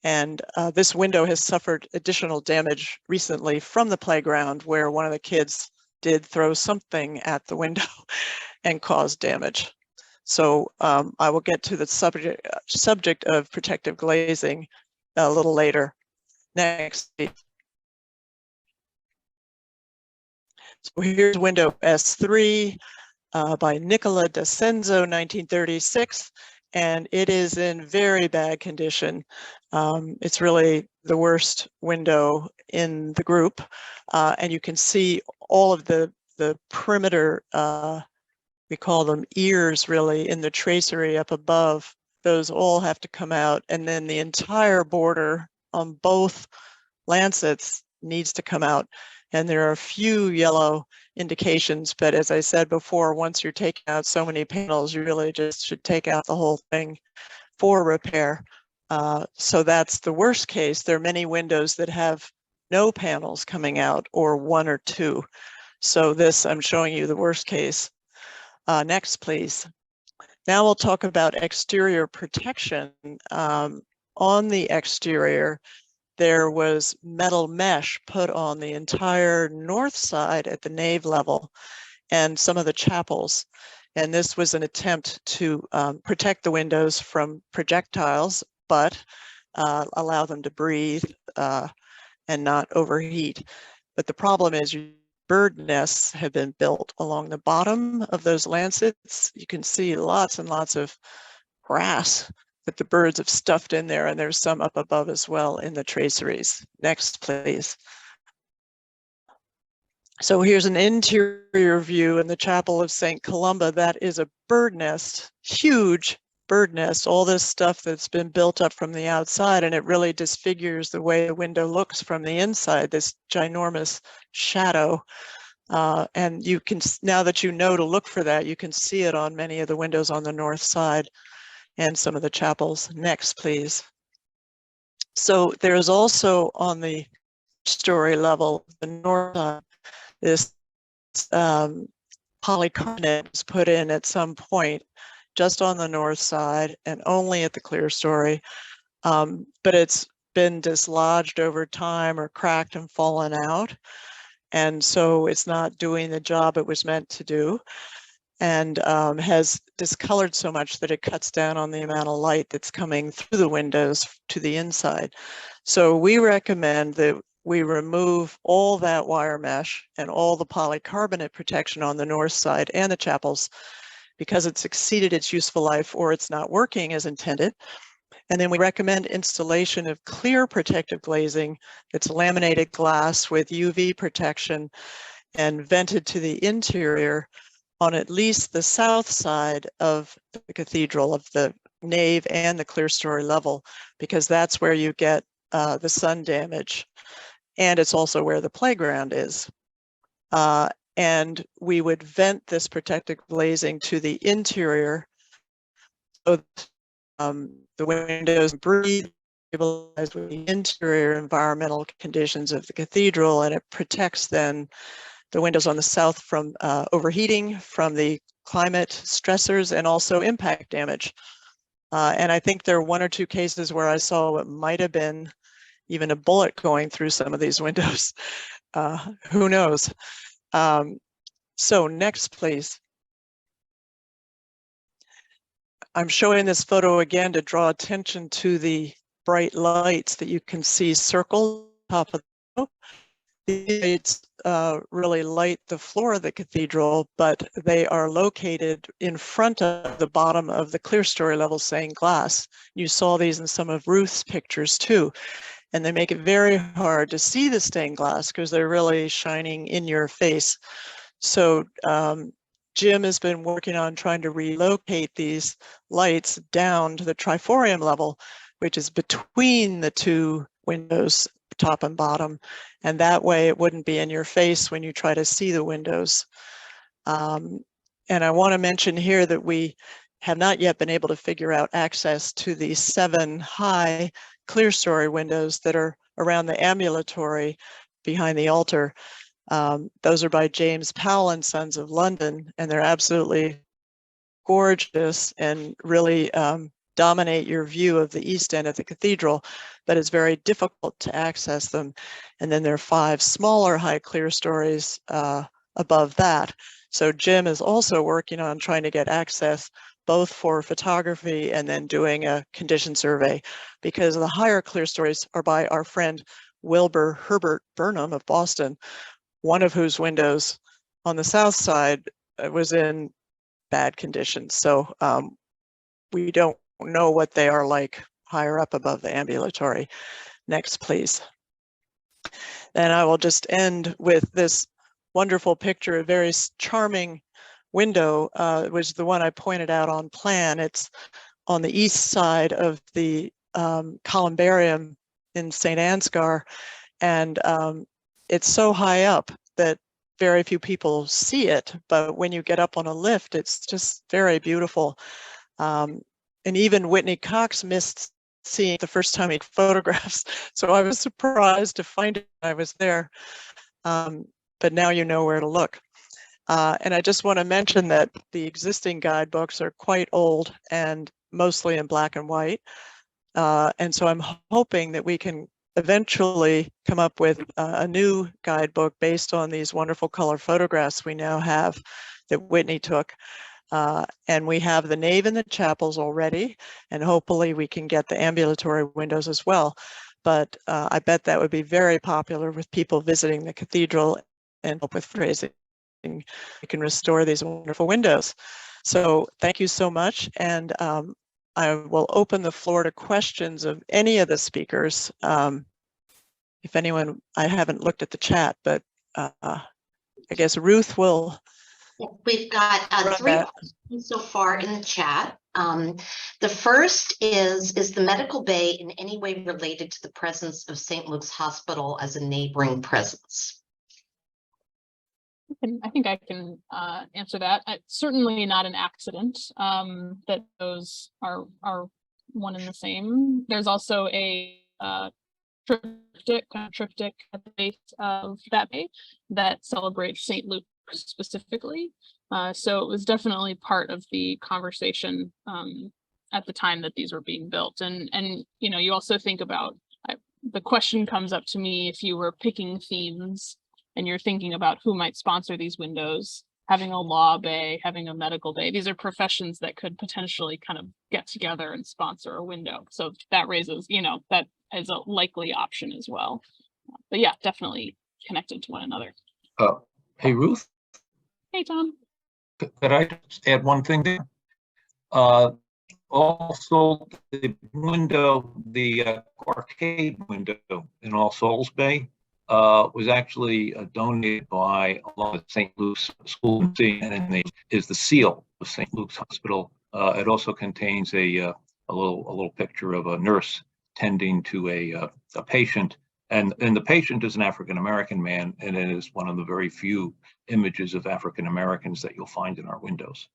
Speaker 4: And this window has suffered additional damage recently from the playground where one of the kids did throw something at the window and cause damage. So I will get to the subject of protective glazing a little later. Next. So here's window S3 by Nicola D'Ascenzo, 1936, and it is in very bad condition. It's really the worst window in the group, and you can see all of the perimeter, we call them ears really, in the tracery up above. Those all have to come out, and then the entire border on both lancets needs to come out. And there are a few yellow indications, but as I said before, once you're taking out so many panels, you really just should take out the whole thing for repair. So that's the worst case. There are many windows that have no panels coming out or one or two. So this, I'm showing you the worst case. Next, please. Now we'll talk about exterior protection. On the exterior, there was metal mesh put on the entire north side at the nave level and some of the chapels. And this was an attempt to protect the windows from projectiles, but allow them to breathe and not overheat. But the problem is bird nests have been built along the bottom of those lancets. You can see lots and lots of grass that the birds have stuffed in there, and there's some up above as well in the traceries. Next, please. So here's an interior view in the Chapel of St. Columba. That is a bird nest, huge bird nest, all this stuff that's been built up from the outside, and it really disfigures the way the window looks from the inside, this ginormous shadow. And you can, now that you know to look for that, you can see it on many of the windows on the north side and some of the chapels. Next, please. So there's also on the story level, the north side, this polycarbonate was put in at some point just on the north side and only at the clear story, but it's been dislodged over time or cracked and fallen out, and so it's not doing the job it was meant to do, and has discolored so much that it cuts down on the amount of light that's coming through the windows to the inside. So we recommend that we remove all that wire mesh and all the polycarbonate protection on the north side and the chapels because it's exceeded its useful life or it's not working as intended. And then we recommend installation of clear protective glazing that's laminated glass with UV protection and vented to the interior on at least the south side of the cathedral, of the nave and the clear story level, because that's where you get the sun damage. And it's also where the playground is. And we would vent this protective glazing to the interior so the windows breathe, stabilize with the interior environmental conditions of the cathedral, and it protects then the windows on the south from overheating, from the climate stressors, and also impact damage. And I think there are one or two cases where I saw what might have been even a bullet going through some of these windows. Who knows? So next, please. I'm showing this photo again to draw attention to the bright lights that you can see circled top of the lights really light the floor of the cathedral, but they are located in front of the bottom of the clerestory level stained glass. You saw these in some of Ruth's pictures too. And they make it very hard to see the stained glass because they're really shining in your face. So Jim has been working on trying to relocate these lights down to the triforium level, which is between the two windows, top and bottom. And that way it wouldn't be in your face when you try to see the windows. And I want to mention here that we have not yet been able to figure out access to the 7 high clerestory windows that are around the ambulatory behind the altar. Those are by James Powell and Sons of London, and they're absolutely gorgeous and really dominate your view of the east end of the cathedral, but it's very difficult to access them. And then there are 5 smaller high clerestories above that. So Jim is also working on trying to get access both for photography and then doing a condition survey, because the higher clerestories are by our friend Wilbur Herbert Burnham of Boston, one of whose windows on the south side was in bad condition. So we don't know what they are like higher up above the ambulatory. Next, please. And I will just end with this wonderful picture, a very charming window, was the one I pointed out on plan. It's on the east side of the columbarium in St. Ansgar, and it's so high up that very few people see it, but when you get up on a lift, it's just very beautiful. And even Whitney Cox missed seeing it the first time he photographs, so I was surprised to find it when I was there. But now you know where to look. And I just want to mention that the existing guidebooks are quite old and mostly in black and white. And so I'm hoping that we can eventually come up with a new guidebook based on these wonderful color photographs we now have that Whitney took. And we have the nave and the chapels already, and hopefully we can get the ambulatory windows as well. But I bet that would be very popular with people visiting the cathedral and help with fundraising. We can restore these wonderful windows. So thank you so much. And I will open the floor to questions of any of the speakers. If anyone, I haven't looked at the chat, but I guess Ruth will.
Speaker 1: We've got 3 questions so far in the chat. The first is the medical bay in any way related to the presence of St. Luke's Hospital as a neighboring presence?
Speaker 2: I think I can answer that. Certainly not an accident that those are one and the same. There's also a triptych at the base of that bay that celebrates St. Luke specifically. So it was definitely part of the conversation at the time that these were being built. And you know, you also think about, the question comes up to me, if you were picking themes and you're thinking about who might sponsor these windows, having a law bay, having a medical bay, these are professions that could potentially kind of get together and sponsor a window. So that raises, you know, that is a likely option as well. But yeah, definitely connected to one another.
Speaker 5: Hey, Ruth.
Speaker 2: Hey, Tom.
Speaker 5: Could I just add one thing there? Also, the window, the arcade window in All Souls Bay was actually donated by along with St. Luke's School, and is the seal of St. Luke's Hospital. It also contains a little picture of a nurse tending to a patient, and the patient is an African-American man, and it is one of the very few images of African-Americans that you'll find in our windows.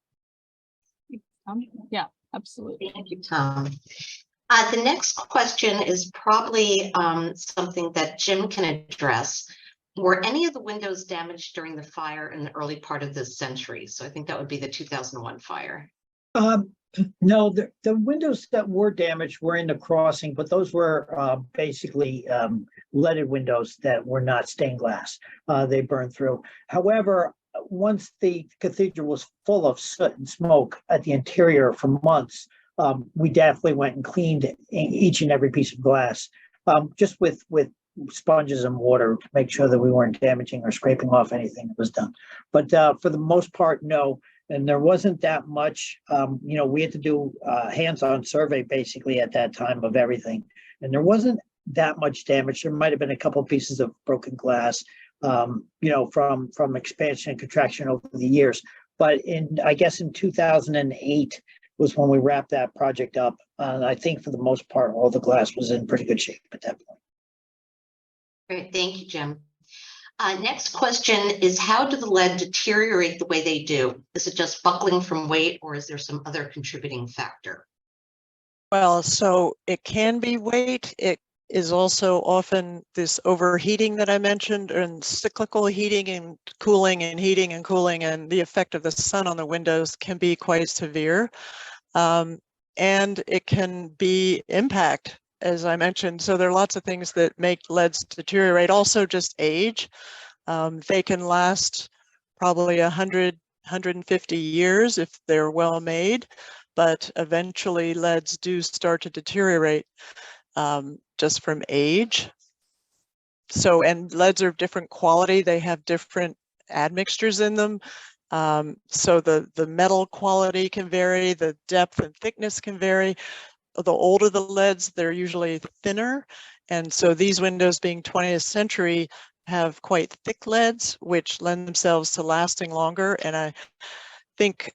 Speaker 2: Yeah, absolutely.
Speaker 1: Thank you, Tom. The next question is probably something that Jim can address. Were any of the windows damaged during the fire in the early part of this century? So I think that would be the 2001 fire.
Speaker 3: No, the windows that were damaged were in the crossing, but those were basically leaded windows that were not stained glass. They burned through. However, once the cathedral was full of soot and smoke at the interior for months, we definitely went and cleaned each and every piece of glass. Just with sponges and water to make sure that we weren't damaging or scraping off anything that was done. But for the most part, no. And there wasn't that much, we had to do a hands-on survey basically at that time of everything. And there wasn't that much damage. There might have been a couple of pieces of broken glass, from expansion and contraction over the years. But I guess in 2008 was when we wrapped that project up. And I think for the most part, all the glass was in pretty good shape at that point.
Speaker 1: Great, thank you, Jim. Next question is, how do the lead deteriorate the way they do? Is it just buckling from weight, or is there some other contributing factor?
Speaker 4: Well, so it can be weight. It is also often this overheating that I mentioned, and cyclical heating and cooling and heating and cooling, and the effect of the sun on the windows can be quite severe. And it can be impact, as I mentioned. So there are lots of things that make leads deteriorate. Also just age. They can last probably 100, 150 years if they're well made, but eventually leads do start to deteriorate just from age. So, and leads are of different quality. They have different admixtures in them. So the metal quality can vary, the depth and thickness can vary. The older the leads, they're usually thinner. And so these windows, being 20th century, have quite thick leads, which lend themselves to lasting longer. And I think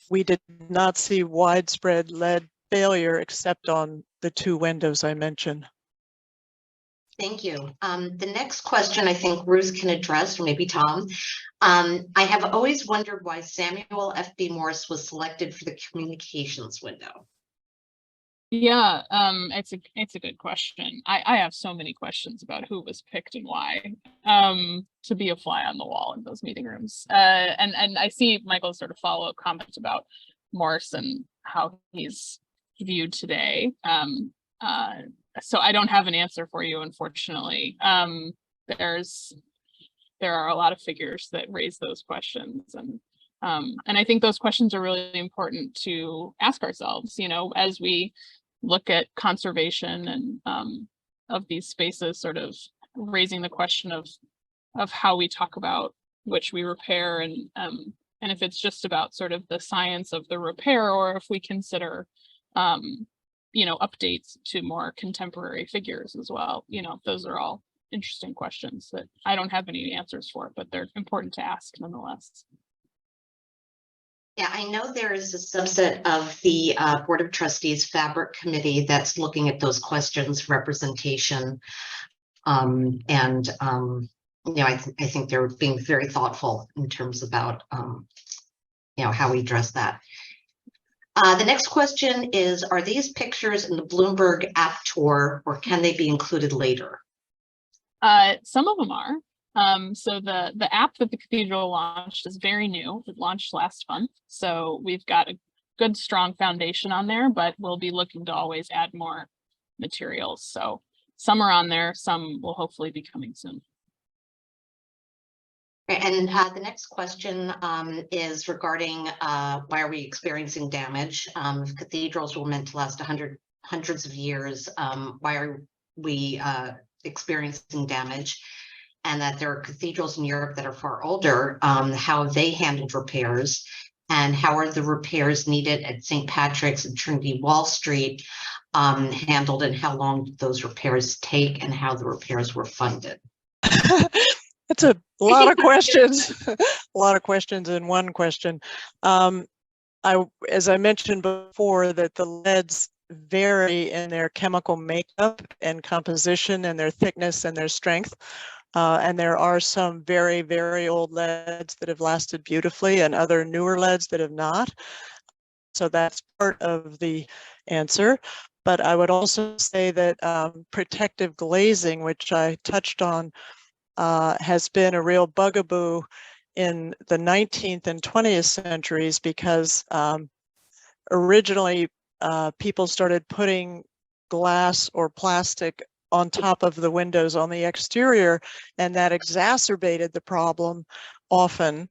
Speaker 4: we did not see widespread lead failure except on the two windows I mentioned.
Speaker 1: Thank you. The next question I think Ruth can address, or maybe Tom. I have always wondered why Samuel F.B. Morse was selected for the communications window.
Speaker 2: Yeah, it's a good question. I have so many questions about who was picked and why, to be a fly on the wall in those meeting rooms. And I see Michael's sort of follow-up comments about Morse and how he's viewed today. So I don't have an answer for you, unfortunately. There are a lot of figures that raise those questions, and I think those questions are really important to ask ourselves, as we look at conservation and of these spaces, sort of raising the question of how we talk about which we repair, and if it's just about sort of the science of the repair, or if we consider updates to more contemporary figures as well. Those are all interesting questions that I don't have any answers for, but they're important to ask nonetheless.
Speaker 1: Yeah, I know there is a subset of the Board of Trustees Fabric Committee that's looking at those questions, representation, I think they're being very thoughtful in terms about how we address that. The next question is, are these pictures in the Bloomberg app tour, or can they be included later?
Speaker 2: Some of them are. So the app that the Cathedral launched is very new. It launched last month. So we've got a good, strong foundation on there, but we'll be looking to always add more materials. So some are on there, some will hopefully be coming soon.
Speaker 1: And the next question is regarding why are we experiencing damage? Cathedrals were meant to last hundreds of years. Why are we experiencing damage? And that there are cathedrals in Europe that are far older. How have they handled repairs? And how are the repairs needed at St. Patrick's and Trinity Wall Street handled? And how long did those repairs take? And how the repairs were funded?
Speaker 4: That's a lot of questions, a lot of questions in one question. As I mentioned before, that the leads vary in their chemical makeup and composition and their thickness and their strength. And there are some very, very old leads that have lasted beautifully and other newer leads that have not. So that's part of the answer. But I would also say that protective glazing, which I touched on, has been a real bugaboo in the 19th and 20th centuries, because originally people started putting glass or plastic on top of the windows on the exterior, and that exacerbated the problem often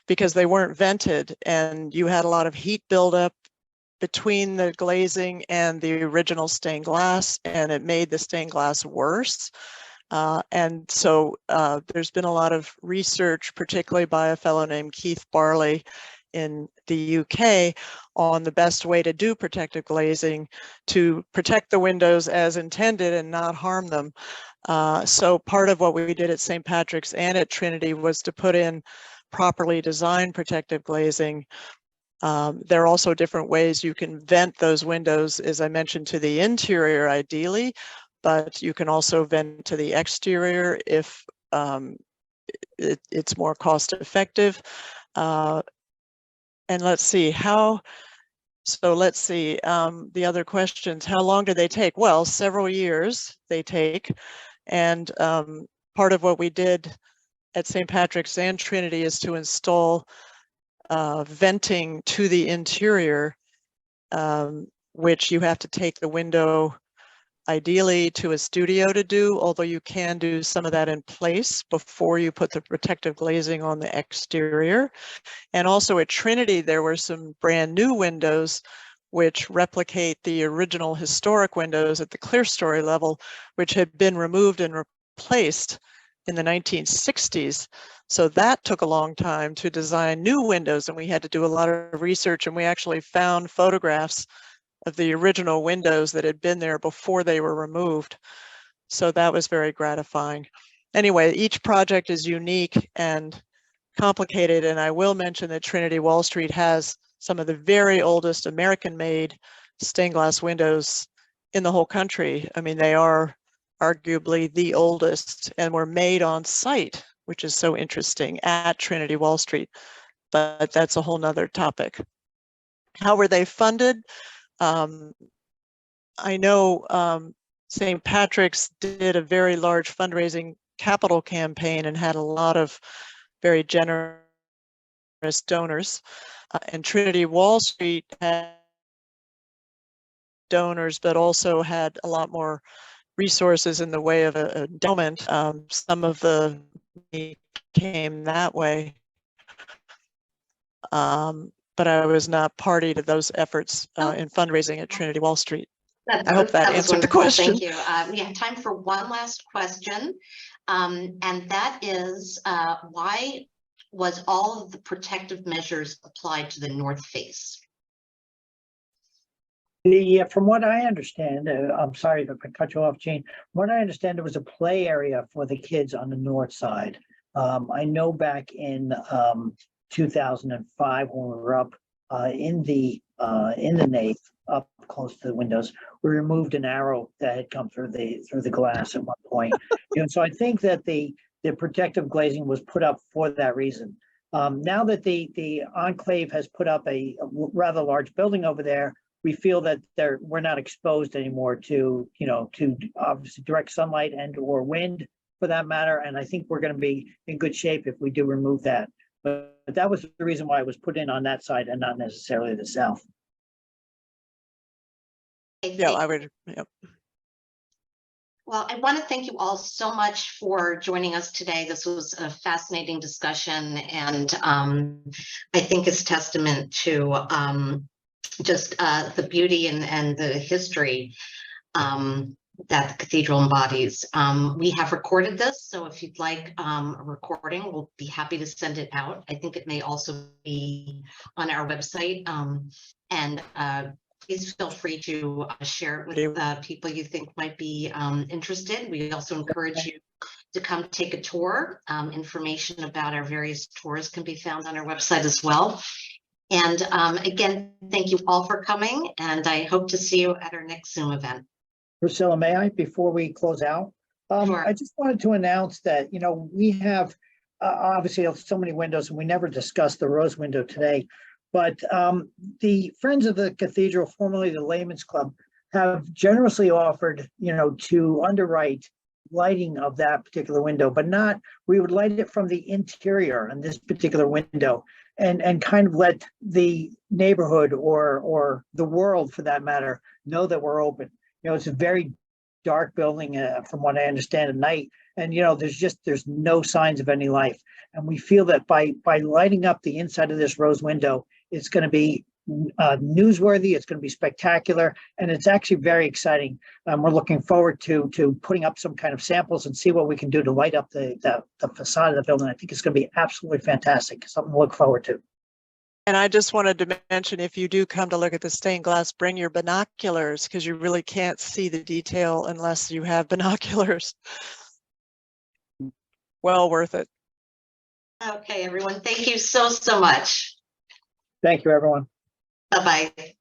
Speaker 4: because they weren't vented, and you had a lot of heat buildup between the glazing and the original stained glass, and it made the stained glass worse. And so there's been a lot of research, particularly by a fellow named Keith Barley in the UK, on the best way to do protective glazing to protect the windows as intended and not harm them. So part of what we did at St. Patrick's and at Trinity was to put in properly designed protective glazing. There are also different ways you can vent those windows, as I mentioned, to the interior ideally, but you can also vent to the exterior if it's more cost effective. And let's see how, so let's see, the other questions, how long do they take? Well, several years they take. And part of what we did at St. Patrick's and Trinity is to install venting to the interior, which you have to take the window ideally to a studio to do, although you can do some of that in place before you put the protective glazing on the exterior. And also at Trinity, there were some brand new windows which replicate the original historic windows at the clerestory level, which had been removed and replaced in the 1960s. So that took a long time to design new windows, and we had to do a lot of research, and we actually found photographs of the original windows that had been there before they were removed. So that was very gratifying. Anyway, each project is unique and complicated, and I will mention that Trinity Wall Street has some of the very oldest American-made stained glass windows in the whole country. I mean, they are arguably the oldest and were made on site, which is so interesting, at Trinity Wall Street, but that's a whole nother topic. How were they funded? I know St. Patrick's did a very large fundraising capital campaign and had a lot of very generous donors, and Trinity Wall Street had donors, but also had a lot more resources in the way of an endowment. Some of the money came that way, but I was not party to those efforts in fundraising at Trinity Wall Street. I hope that answered the question.
Speaker 1: Thank you. We have time for one last question, and that is why was all of the protective measures applied to the north face?
Speaker 3: From what I understand, I'm sorry if I cut you off, Jane. From what I understand, there was a play area for the kids on the north side. I know back in 2005 when we were up in the nave, up close to the windows, we removed an arrow that had come through the glass at one point. So I think that the protective glazing was put up for that reason. Now that the enclave has put up a rather large building over there, we feel that we're not exposed anymore to obviously direct sunlight and or wind for that matter. And I think we're going to be in good shape if we do remove that. But that was the reason why it was put in on that side and not necessarily the south.
Speaker 4: Yeah, I would. Yep.
Speaker 1: Well, I want to thank you all so much for joining us today. This was a fascinating discussion, and I think it's testament to just the beauty and the history that the cathedral embodies. We have recorded this, so if you'd like a recording, we'll be happy to send it out. I think it may also be on our website, and please feel free to share it with people you think might be interested. We also encourage you to come take a tour. Information about our various tours can be found on our website as well. And again, thank you all for coming, and I hope to see you at our next Zoom event.
Speaker 3: Priscilla, may I, before we close out?
Speaker 1: Sure.
Speaker 3: I just wanted to announce that, we have obviously so many windows, and we never discussed the rose window today, but the Friends of the Cathedral, formerly the Layman's Club, have generously offered, to underwrite lighting of that particular window, but not, we would light it from the interior on this particular window and kind of let the neighborhood or the world for that matter know that we're open. It's a very dark building from what I understand at night, and there's no signs of any life. And we feel that by lighting up the inside of this rose window, it's going to be newsworthy. It's going to be spectacular, and it's actually very exciting. We're looking forward to putting up some kind of samples and see what we can do to light up the facade of the building. I think it's going to be absolutely fantastic. Something to look forward to.
Speaker 4: And I just wanted to mention, if you do come to look at the stained glass, bring your binoculars, because you really can't see the detail unless you have binoculars. Well worth it.
Speaker 1: Okay, everyone, thank you so much.
Speaker 3: Thank you, everyone.
Speaker 1: Bye-bye.